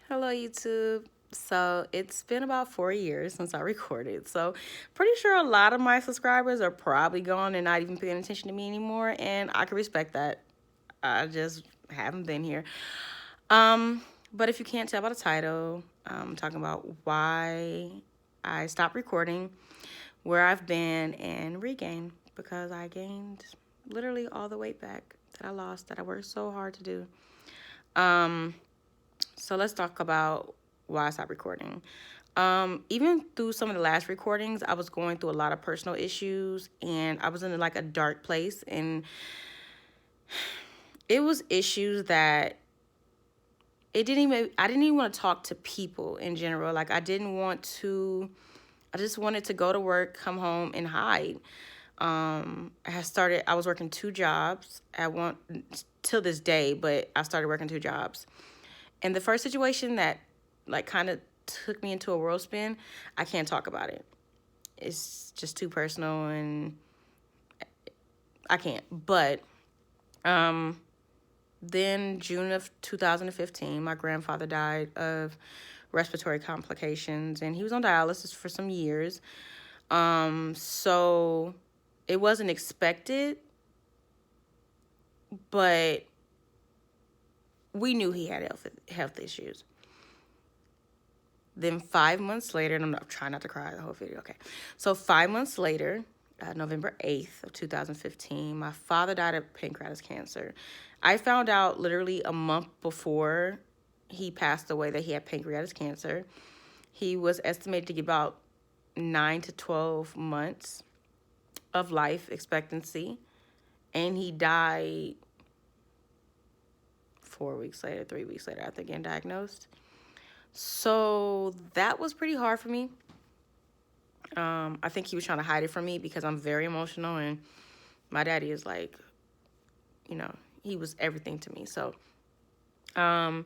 Hello, YouTube. So it's been about 4 years since I recorded. So pretty sure a lot of my subscribers are probably gone and not even paying attention to me anymore. And I can respect that. I just haven't been here. Um, but if you can't tell by the title, I'm talking about why I stopped recording, where I've been, and regained because I gained literally all the weight back that I lost that I worked so hard to do. Um, so let's talk about why I stopped recording. Even through some of the last recordings, I was going through a lot of personal issues and I was in like a dark place. And it was issues that I didn't even want to talk to people in general. Like I just wanted to go to work, come home and hide. I was working two jobs at one till this day, but I started working two jobs. And the first situation that like kind of took me into a world spin, I can't talk about it. It's just too personal and I can't. But um then June of 2015, my grandfather died of respiratory complications and he was on dialysis for some years. So it wasn't expected, but we knew he had health issues. Then 5 months later, and I'm trying not to cry the whole video, okay. So 5 months later, November 8th of 2015, my father died of pancreatic cancer. I found out literally a month before he passed away that he had pancreatic cancer. He was estimated to get about 9 to 12 months of life expectancy, and he died 4 weeks later, 3 weeks later after getting diagnosed. So that was pretty hard for me. I think he was trying to hide it from me because I'm very emotional and my daddy is like, he was everything to me. So I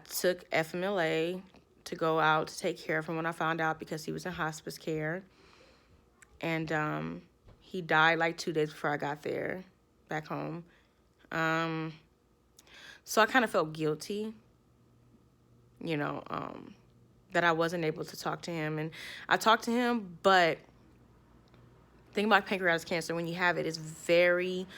took FMLA to go out to take care of him when I found out because he was in hospice care. And he died like 2 days before I got there back home. So I kind of felt guilty, you know, that I wasn't able to talk to him. And I talked to him, but the thing about pancreatic cancer, when you have it, is very,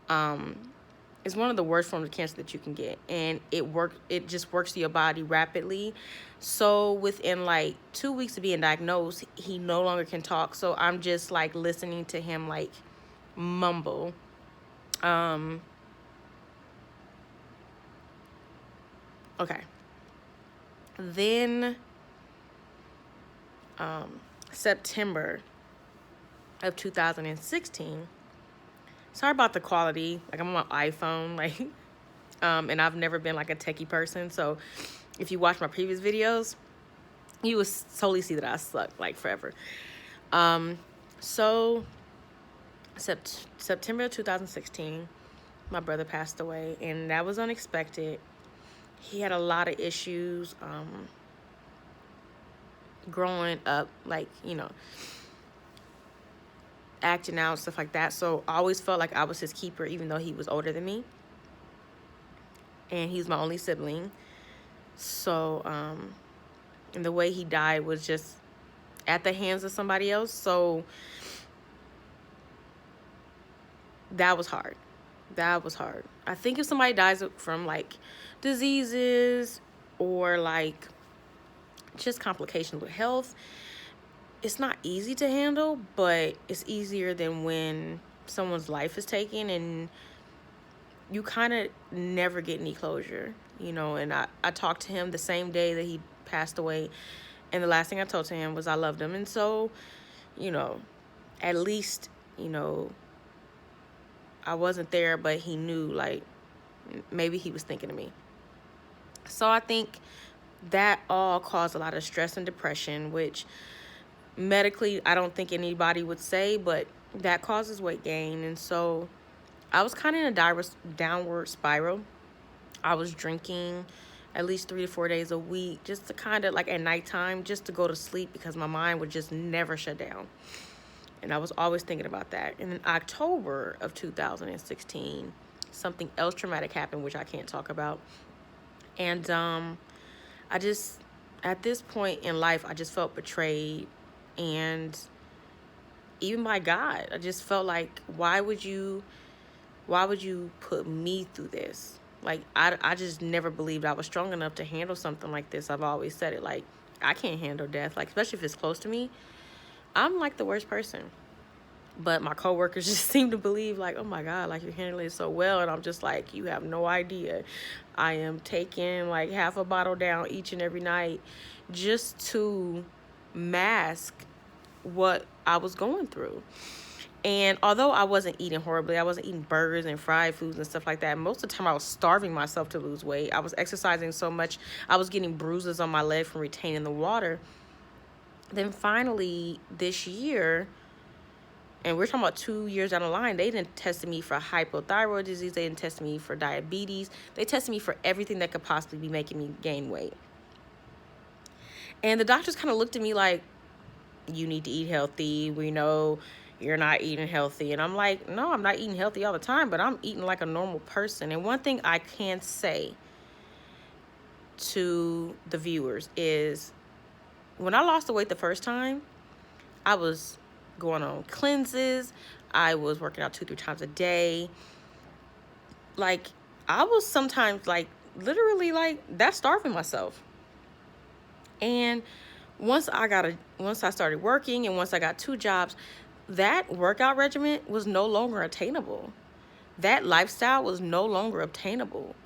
it's one of the worst forms of cancer that you can get. And it just works through your body rapidly. So within like 2 weeks of being diagnosed, he no longer can talk. So I'm just like listening to him like mumble. Okay. Then September of 2016. Sorry about the quality. Like I'm on my iPhone, like, and I've never been like a techie person. So if you watch my previous videos, you would totally see that I suck like forever. So September 2016, my brother passed away, and that was unexpected. He had a lot of issues growing up, like, acting out, stuff like that. So I always felt like I was his keeper, even though he was older than me. And he's my only sibling. So, and the way he died was just at the hands of somebody else. So that was hard. That was hard. I think if somebody dies from like diseases or like just complications with health, it's not easy to handle, but it's easier than when someone's life is taken and you kind of never get any closure, and I talked to him the same day that he passed away, and the last thing I told to him was I loved him. And so, you know, at least, I wasn't there, but he knew, like, maybe he was thinking of me. So I think that all caused a lot of stress and depression, which medically I don't think anybody would say, but that causes weight gain. And so I was kind of in a downward spiral. I was drinking at least 3 to 4 days a week, just to kind of like at nighttime, just to go to sleep because my mind would just never shut down. And I was always thinking about that. And in October of 2016, something else traumatic happened, which I can't talk about. And I just, at this point in life, I just felt betrayed. And even by God, I just felt like, why would you put me through this? Like, I just never believed I was strong enough to handle something like this. I've always said it, like, I can't handle death, like, especially if it's close to me. I'm like the worst person. But my coworkers just seem to believe, like, oh my God, like, you're handling it so well. And I'm just like, you have no idea. I am taking like half a bottle down each and every night just to mask what I was going through. And although I wasn't eating horribly, I wasn't eating burgers and fried foods and stuff like that. Most of the time I was starving myself to lose weight. I was exercising so much. I was getting bruises on my leg from retaining the water. Then finally this year, and we're talking about 2 years down the line, they didn't test me for hypothyroid disease. They didn't test me for diabetes. They tested me for everything that could possibly be making me gain weight. And the doctors kind of looked at me like, you need to eat healthy. We know you're not eating healthy. And I'm like, no, I'm not eating healthy all the time, but I'm eating like a normal person. And one thing I can say to the viewers is, when I lost the weight the first time, I was going on cleanses. I was working out 2-3 times a day. Like, I was sometimes like literally like that, starving myself. And once I started working, and once I got 2 jobs, that workout regimen was no longer attainable. That lifestyle was no longer obtainable.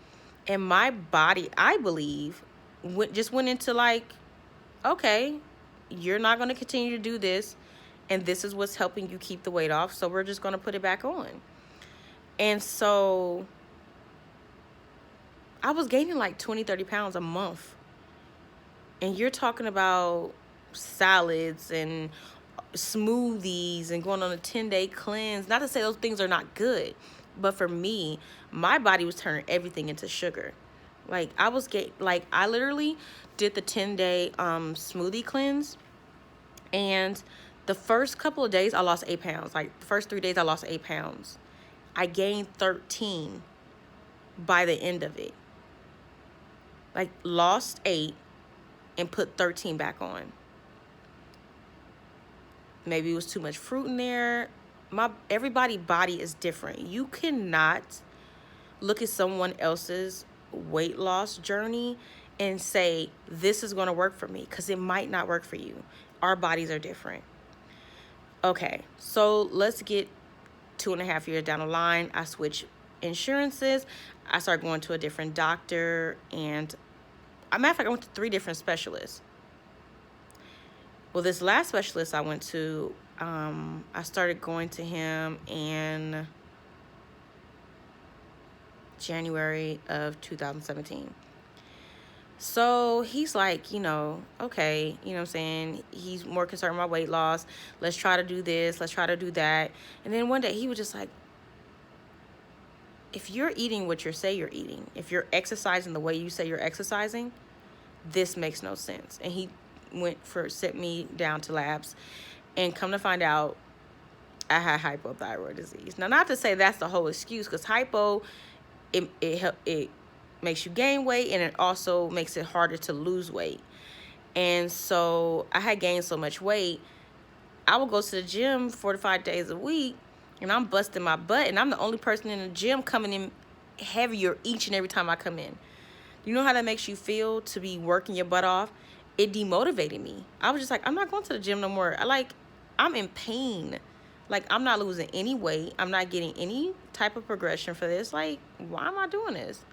And my body, I believe, went into like, okay, you're not going to continue to do this, and this is what's helping you keep the weight off, so we're just going to put it back on. And so I was gaining like 20-30 pounds a month. And you're talking about salads and smoothies and going on a 10-day cleanse. Not to say those things are not good, but for me, my body was turning everything into sugar. Like, I literally did the 10-day smoothie cleanse, and the first couple of days I lost 8 pounds. Like, the first 3 days I lost 8 pounds. I gained 13 by the end of it. Like, lost 8 and put 13 back on. Maybe it was too much fruit in there. Everybody's body is different. You cannot look at someone else's weight loss journey and say, this is going to work for me, because it might not work for you. Our bodies are different. Okay, so let's get 2.5 years down the line. I switched insurances. I started going to a different doctor, and matter of fact, I went to 3 different specialists. Well, this last specialist I went to, I started going to him in January of 2017. So he's like, okay, you know what I'm saying? He's more concerned with my weight loss. Let's try to do this. Let's try to do that. And then one day he was just like, if you're eating what you say you're eating, if you're exercising the way you say you're exercising, this makes no sense. And he sent me down to labs, and come to find out I had hypothyroid disease. Now, not to say that's the whole excuse, because hypo, it makes you gain weight, and it also makes it harder to lose weight. And so I had gained so much weight, I would go to the gym 4 to 5 days a week, and I'm busting my butt, and I'm the only person in the gym coming in heavier each and every time I come in. You know how that makes you feel, to be working your butt off? It demotivated me. I was just like, I'm not going to the gym no more. I'm in pain. Like, I'm not losing any weight. I'm not getting any type of progression for this. Like, why am I doing this?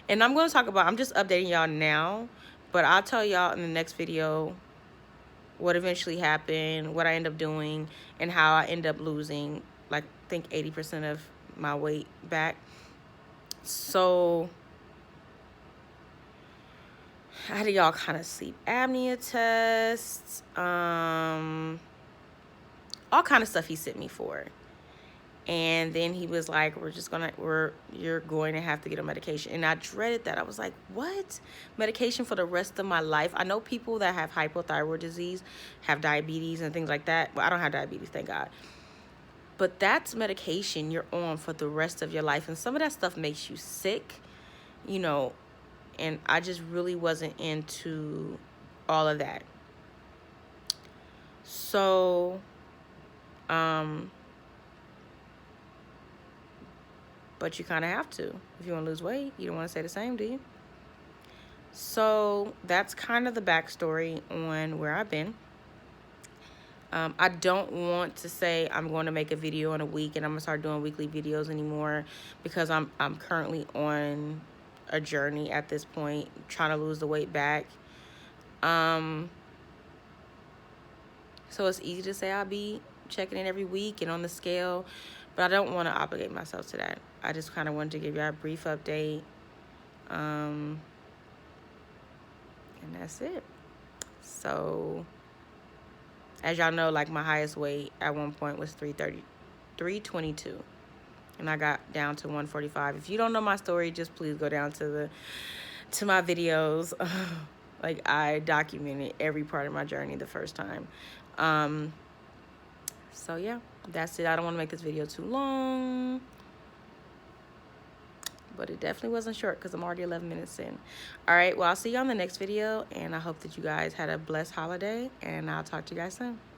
And I'm going to talk about, I'm just updating y'all now, but I'll tell y'all in the next video what eventually happened, what I end up doing, and how I end up losing, like, I think 80% of my weight back. So I had y'all kind of sleep apnea tests, all kind of stuff he sent me for. And then he was like, you're going to have to get a medication. And I dreaded that. I was like, what? Medication for the rest of my life? I know people that have hypothyroid disease, have diabetes and things like that. Well, I don't have diabetes, thank God. But that's medication you're on for the rest of your life. And some of that stuff makes you sick, and I just really wasn't into all of that. So, but you kind of have to. If you want to lose weight, you don't want to stay the same, do you? So that's kind of the backstory on where I've been. I don't want to say I'm going to make a video in a week and I'm going to start doing weekly videos anymore, because I'm currently on a journey at this point, trying to lose the weight back. So it's easy to say I'll be checking in every week and on the scale, but I don't want to obligate myself to that. I just kind of wanted to give you a brief update. And that's it. So, as y'all know, like, my highest weight at one point was 322. And I got down to 145. If you don't know my story, just please go down to my videos. Like, I documented every part of my journey the first time. So yeah, that's it. I don't want to make this video too long, but it definitely wasn't short because I'm already 11 minutes in. All right, well, I'll see you on the next video, and I hope that you guys had a blessed holiday, and I'll talk to you guys soon.